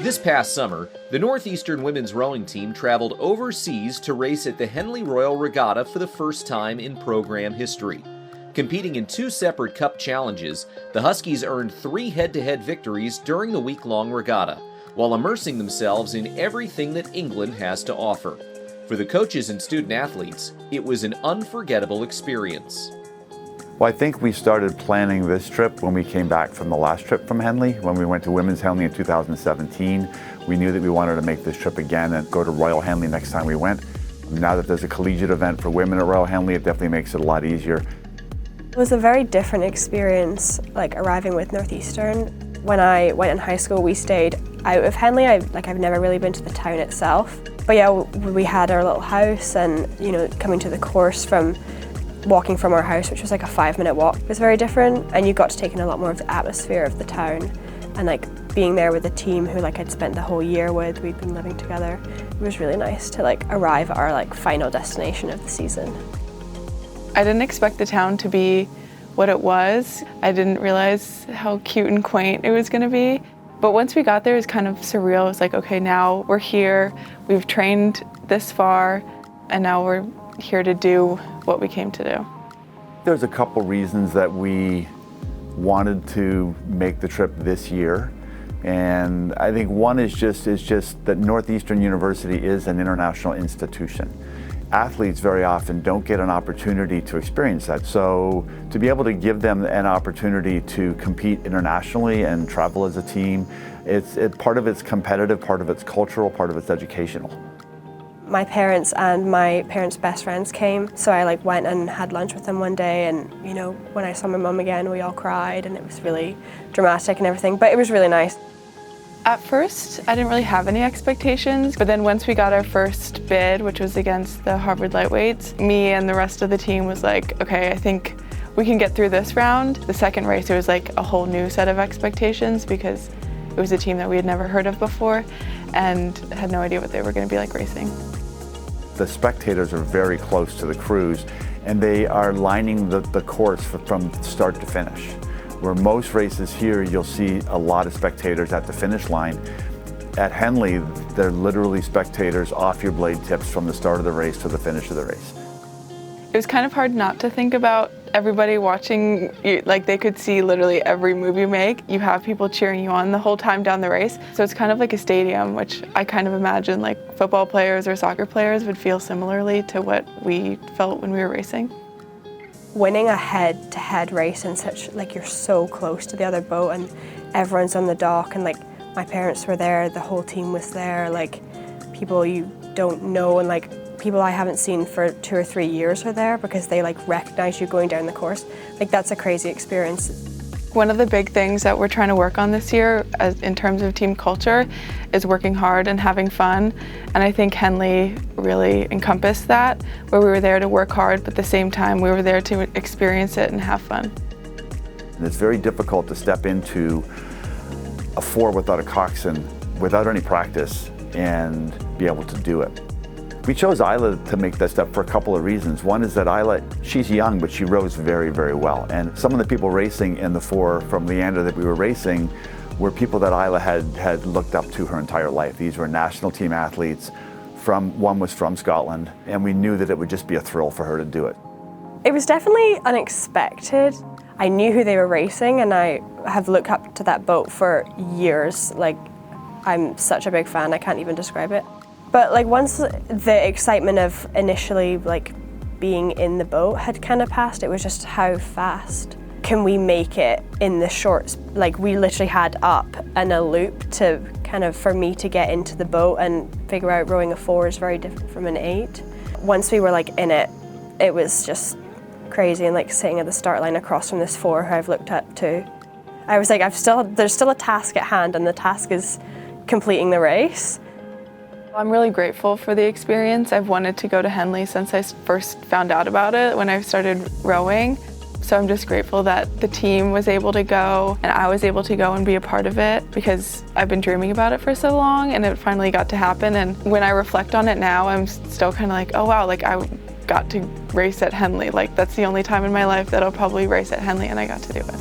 This past summer, the Northeastern women's rowing team traveled overseas to race at the Henley Royal Regatta for the first time in program history. Competing in 2 separate cup challenges, the Huskies earned 3 head-to-head victories during the week-long regatta, while immersing themselves in everything that England has to offer. For the coaches and student athletes, it was an unforgettable experience. Well, I think we started planning this trip when we came back from the last trip from Henley. When we went to Women's Henley in 2017, we knew that we wanted to make this trip again and go to Royal Henley next time we went. Now that there's a collegiate event for women at Royal Henley, it definitely makes it a lot easier. It was a very different experience, like arriving with Northeastern. When I went in high school, we stayed out of Henley. I've never really been to the town itself. But yeah, we had our little house, and coming to the course from walking from our house, which was like a 5-minute walk, was very different, and you got to take in a lot more of the atmosphere of the town, and being there with a team who I'd spent the whole year with. We'd been living together. It was really nice to arrive at our final destination of the season. I didn't expect the town to be what it was. I didn't realize how cute and quaint it was going to be. But once we got there, it was kind of surreal. It was like, okay, now we're here, we've trained this far, and now we're here to do what we came to do. There's a couple reasons that we wanted to make the trip this year. And I think one is just that Northeastern University is an international institution. Athletes very often don't get an opportunity to experience that. So to be able to give them an opportunity to compete internationally and travel as a team, part of it's competitive, part of it's cultural, part of it's educational. My parents and my parents' best friends came, so I went and had lunch with them one day, and when I saw my mum again, we all cried, and it was really dramatic and everything, but it was really nice. At first, I didn't really have any expectations, but then once we got our first bid, which was against the Harvard lightweights, me and the rest of the team was like, okay, I think we can get through this round. The second race, it was a whole new set of expectations because it was a team that we had never heard of before and had no idea what they were going to be racing. The spectators are very close to the crews, and they are lining the course from start to finish. Where most races here, you'll see a lot of spectators at the finish line. At Henley, they're literally spectators off your blade tips from the start of the race to the finish of the race. It was kind of hard not to think about everybody watching you, they could see literally every move you make. You have people cheering you on the whole time down the race. So it's kind of like a stadium, which I kind of imagine football players or soccer players would feel similarly to what we felt when we were racing. Winning a head-to-head race in such, you're so close to the other boat, and everyone's on the dock, and my parents were there, the whole team was there, people you don't know, and people I haven't seen for 2 or 3 years are there because they recognize you going down the course. That's a crazy experience. One of the big things that we're trying to work on this year in terms of team culture is working hard and having fun. And I think Henley really encompassed that, where we were there to work hard, but at the same time we were there to experience it and have fun. And it's very difficult to step into a 4 without a coxswain, without any practice, and be able to do it. We chose Isla to make that step for a couple of reasons. One is that Isla, she's young, but she rows very, very well. And some of the people racing in the 4 from Leander that we were racing were people that Isla had looked up to her entire life. These were national team athletes. One was from Scotland, and we knew that it would just be a thrill for her to do it. It was definitely unexpected. I knew who they were racing, and I have looked up to that boat for years. I'm such a big fan, I can't even describe it. But once the excitement of initially being in the boat had kind of passed, it was just how fast can we make it in the shorts. We literally had up and a loop to for me to get into the boat and figure out rowing a 4 is very different from an 8. Once we were in it, it was just crazy, and sitting at the start line across from this 4 who I've looked up to. I was there's still a task at hand, and the task is completing the race. I'm really grateful for the experience. I've wanted to go to Henley since I first found out about it when I started rowing. So I'm just grateful that the team was able to go and I was able to go and be a part of it, because I've been dreaming about it for so long and it finally got to happen. And when I reflect on it now, I'm still kind of oh wow, I got to race at Henley. That's the only time in my life that I'll probably race at Henley, and I got to do it.